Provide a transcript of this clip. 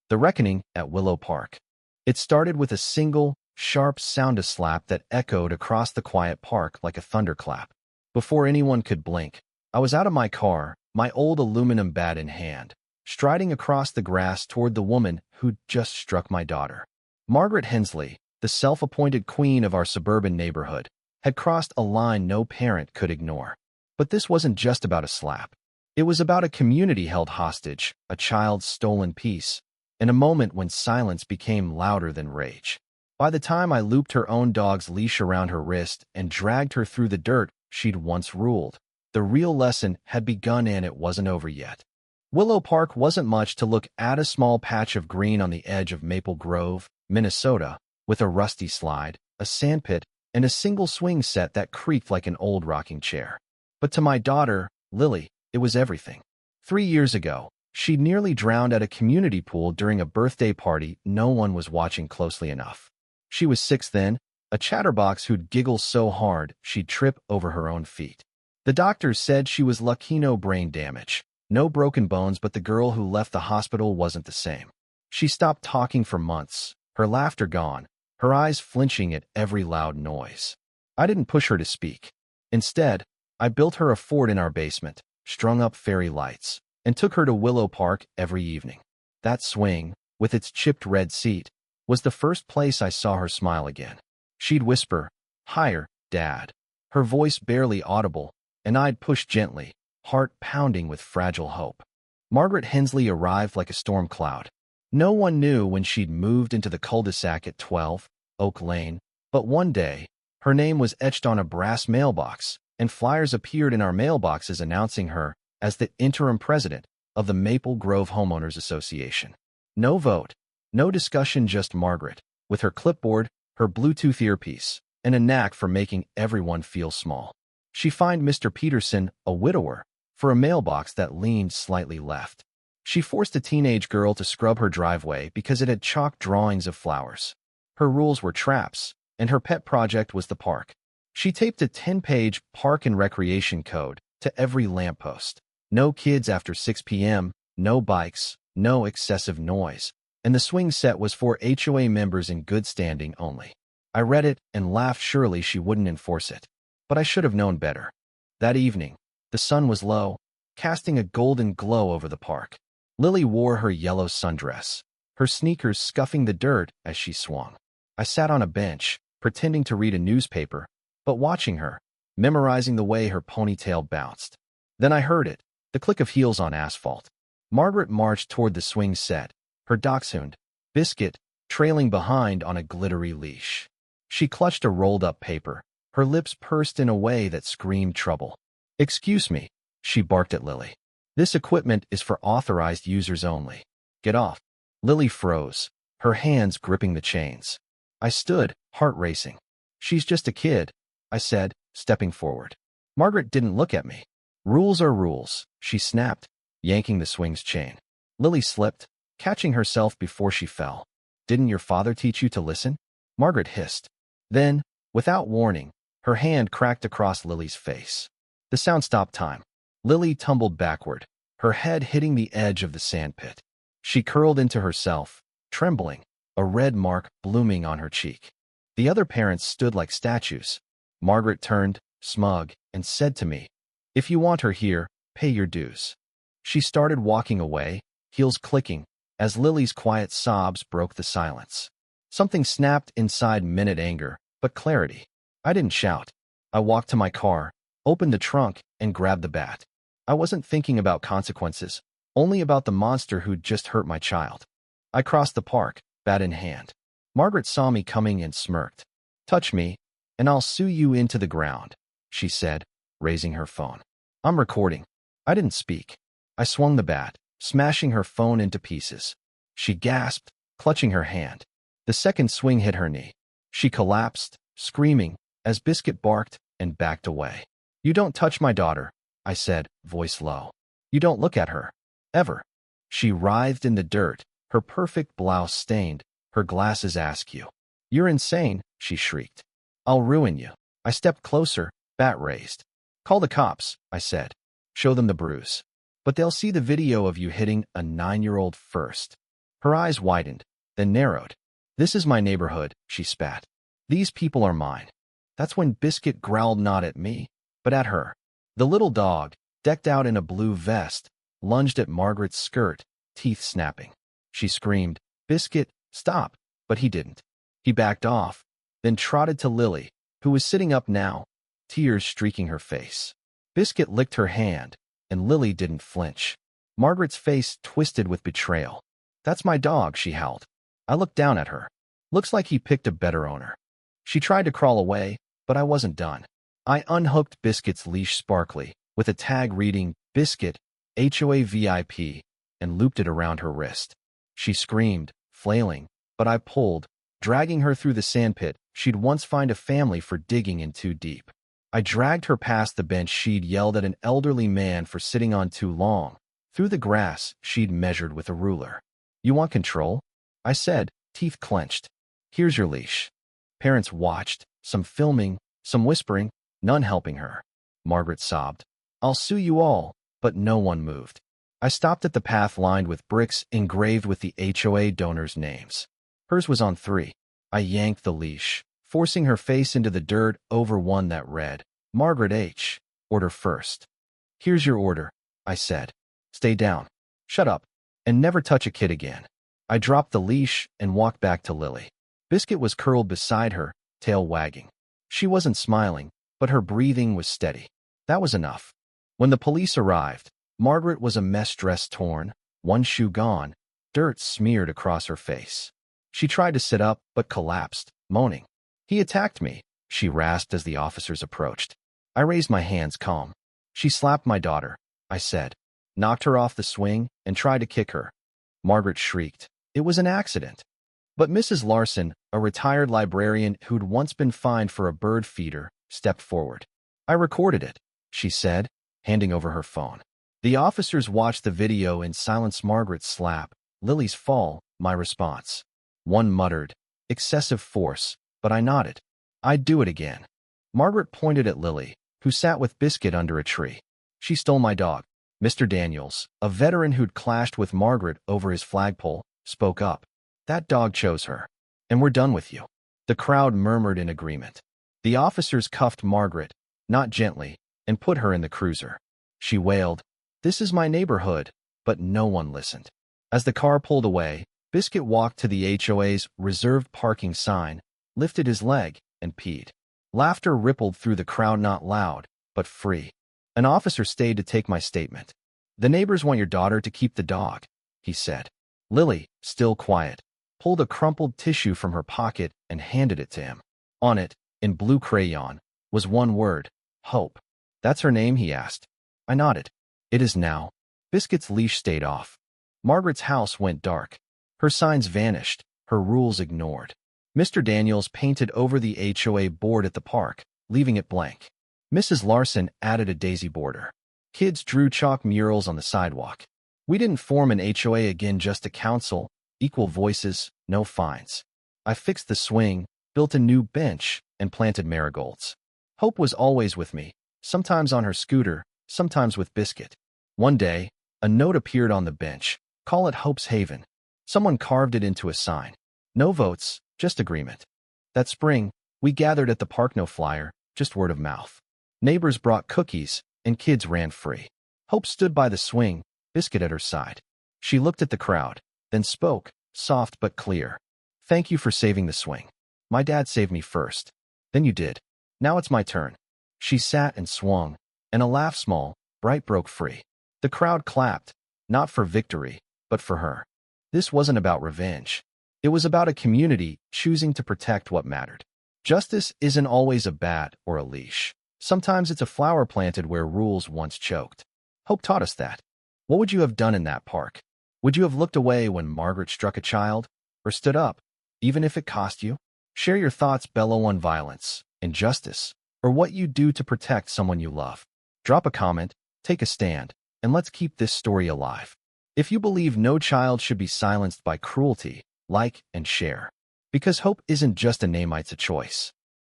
The Reckoning at Willow Park. It started with a single, sharp sound slap that echoed across the quiet park like a thunderclap. Before anyone could blink, I was out of my car, my old aluminum bat in hand, striding across the grass toward the woman who'd just struck my daughter. Margaret Hensley, the self-appointed queen of our suburban neighborhood, had crossed a line no parent could ignore. But this wasn't just about a slap. It was about a community held hostage, a child's stolen peace, and a moment when silence became louder than rage. By the time I looped her own dog's leash around her wrist and dragged her through the dirt she'd once ruled, the real lesson had begun and it wasn't over yet. Willow Park wasn't much to look at, a small patch of green on the edge of Maple Grove, Minnesota, with a rusty slide, a sandpit, and a single swing set that creaked like an old rocking chair. But to my daughter, Lily, it was everything. 3 years ago, she'd nearly drowned at a community pool during a birthday party no one was watching closely enough. She was 6 then, a chatterbox who'd giggle so hard she'd trip over her own feet. The doctors said she was lucky, no brain damage, no broken bones, but the girl who left the hospital wasn't the same. She stopped talking for months, her laughter gone, her eyes flinching at every loud noise. I didn't push her to speak. Instead, I built her a fort in our basement, strung up fairy lights, and took her to Willow Park every evening. That swing, with its chipped red seat, was the first place I saw her smile again. She'd whisper, "Higher, Dad," her voice barely audible, and I'd push gently, heart pounding with fragile hope. Margaret Hensley arrived like a storm cloud. No one knew when she'd moved into the cul-de-sac at 12 Oak Lane, but one day, her name was etched on a brass mailbox, and flyers appeared in our mailboxes announcing her as the interim president of the Maple Grove Homeowners Association. No vote, no discussion, just Margaret, with her clipboard, her Bluetooth earpiece, and a knack for making everyone feel small. She fined Mr. Peterson, a widower, for a mailbox that leaned slightly left. She forced a teenage girl to scrub her driveway because it had chalk drawings of flowers. Her rules were traps, and her pet project was the park. She taped a 10-page park and recreation code to every lamppost. No kids after 6 p.m., no bikes, no excessive noise, and the swing set was for HOA members in good standing only. I read it and laughed. Surely she wouldn't enforce it. But I should have known better. That evening, the sun was low, casting a golden glow over the park. Lily wore her yellow sundress, her sneakers scuffing the dirt as she swung. I sat on a bench, pretending to read a newspaper, but watching her, memorizing the way her ponytail bounced. Then I heard it, the click of heels on asphalt. Margaret marched toward the swing set, her dachshund, Biscuit, trailing behind on a glittery leash. She clutched a rolled-up paper, her lips pursed in a way that screamed trouble. "Excuse me," she barked at Lily. "This equipment is for authorized users only. Get off." Lily froze, her hands gripping the chains. I stood, heart racing. "She's just a kid," I said, stepping forward. Margaret didn't look at me. "Rules are rules," she snapped, yanking the swing's chain. Lily slipped, catching herself before she fell. "Didn't your father teach you to listen?" Margaret hissed. Then, without warning, her hand cracked across Lily's face. The sound stopped time. Lily tumbled backward, her head hitting the edge of the sandpit. She curled into herself, trembling, a red mark blooming on her cheek. The other parents stood like statues. Margaret turned, smug, and said to me, "If you want her here, pay your dues." She started walking away, heels clicking, as Lily's quiet sobs broke the silence. Something snapped inside minute anger, but clarity. I didn't shout. I walked to my car, opened the trunk, and grabbed the bat. I wasn't thinking about consequences, only about the monster who'd just hurt my child. I crossed the park, bat in hand. Margaret saw me coming and smirked. "Touch me, and I'll sue you into the ground," she said, raising her phone. "I'm recording." I didn't speak. I swung the bat, smashing her phone into pieces. She gasped, clutching her hand. The second swing hit her knee. She collapsed, screaming, as Biscuit barked and backed away. "You don't touch my daughter," I said, voice low. "You don't look at her. Ever." She writhed in the dirt, her perfect blouse stained, her glasses askew. "You're insane," she shrieked. "I'll ruin you." I stepped closer, bat raised. "Call the cops," I said. "Show them the bruise. But they'll see the video of you hitting a 9-year-old first." Her eyes widened, then narrowed. "This is my neighborhood," she spat. "These people are mine." That's when Biscuit growled not at me, but at her. The little dog, decked out in a blue vest, lunged at Margaret's skirt, teeth snapping. She screamed, "Biscuit, stop!" But he didn't. He backed off, then trotted to Lily, who was sitting up now, tears streaking her face. Biscuit licked her hand, and Lily didn't flinch. Margaret's face twisted with betrayal. "That's my dog," she howled. I looked down at her. "Looks like he picked a better owner." She tried to crawl away, but I wasn't done. I unhooked Biscuit's leash sparkly, with a tag reading, "Biscuit, HOA VIP," and looped it around her wrist. She screamed, flailing, but I pulled, dragging her through the sandpit she'd once find a family for digging in too deep. I dragged her past the bench she'd yelled at an elderly man for sitting on too long, through the grass she'd measured with a ruler. "You want control?" I said, teeth clenched. "Here's your leash." Parents watched, some filming, some whispering, none helping her. Margaret sobbed, "I'll sue you all," but no one moved. I stopped at the path lined with bricks engraved with the HOA donors' names. Hers was on 3. I yanked the leash, forcing her face into the dirt over one that read, "Margaret H. Order first." "Here's your order," I said. "Stay down. Shut up. And never touch a kid again." I dropped the leash and walked back to Lily. Biscuit was curled beside her, tail wagging. She wasn't smiling, but her breathing was steady. That was enough. When the police arrived, Margaret was a mess dress torn, one shoe gone, dirt smeared across her face. She tried to sit up, but collapsed, moaning. "He attacked me," she rasped as the officers approached. I raised my hands calm. "She slapped my daughter," I said, knocked her off the swing, and tried to kick her. Margaret shrieked. "It was an accident." But Mrs. Larson, a retired librarian who'd once been fined for a bird feeder, stepped forward. "I recorded it," she said, handing over her phone. The officers watched the video in silence. Margaret's slap, Lily's fall, my response. One muttered, "Excessive force," but I nodded. "I'd do it again." Margaret pointed at Lily, who sat with Biscuit under a tree. "She stole my dog." Mr. Daniels, a veteran who'd clashed with Margaret over his flagpole, spoke up. "That dog chose her. And we're done with you." The crowd murmured in agreement. The officers cuffed Margaret, not gently, and put her in the cruiser. She wailed, "This is my neighborhood," but no one listened. As the car pulled away, Biscuit walked to the HOA's reserved parking sign, lifted his leg, and peed. Laughter rippled through the crowd, not loud, but free. An officer stayed to take my statement. "The neighbors want your daughter to keep the dog," he said. Lily, still quiet, pulled a crumpled tissue from her pocket and handed it to him. On it, in blue crayon, was one word, "Hope." "That's her name?" he asked. I nodded. "It is now." Biscuit's leash stayed off. Margaret's house went dark. Her signs vanished, her rules ignored. Mr. Daniels painted over the HOA board at the park, leaving it blank. Mrs. Larson added a daisy border. Kids drew chalk murals on the sidewalk. We didn't form an HOA again, just a council, equal voices, no fines. I fixed the swing, built a new bench, and planted marigolds. Hope was always with me, sometimes on her scooter, sometimes with Biscuit. One day, a note appeared on the bench. "Call it Hope's Haven." Someone carved it into a sign. No votes, just agreement. That spring, we gathered at the park, no flyer, just word of mouth. Neighbors brought cookies, and kids ran free. Hope stood by the swing, Biscuit at her side. She looked at the crowd, then spoke, soft but clear. "Thank you for saving the swing. My dad saved me first. Then you did. Now it's my turn." She sat and swung, and a laugh, small, bright, broke free. The crowd clapped, not for victory, but for her. This wasn't about revenge. It was about a community choosing to protect what mattered. Justice isn't always a bat or a leash. Sometimes it's a flower planted where rules once choked. Hope taught us that. What would you have done in that park? Would you have looked away when Margaret struck a child? Or stood up, even if it cost you? Share your thoughts below on violence, injustice, or what you do to protect someone you love. Drop a comment, take a stand, and let's keep this story alive. If you believe no child should be silenced by cruelty, like and share. Because hope isn't just a name, it's a choice.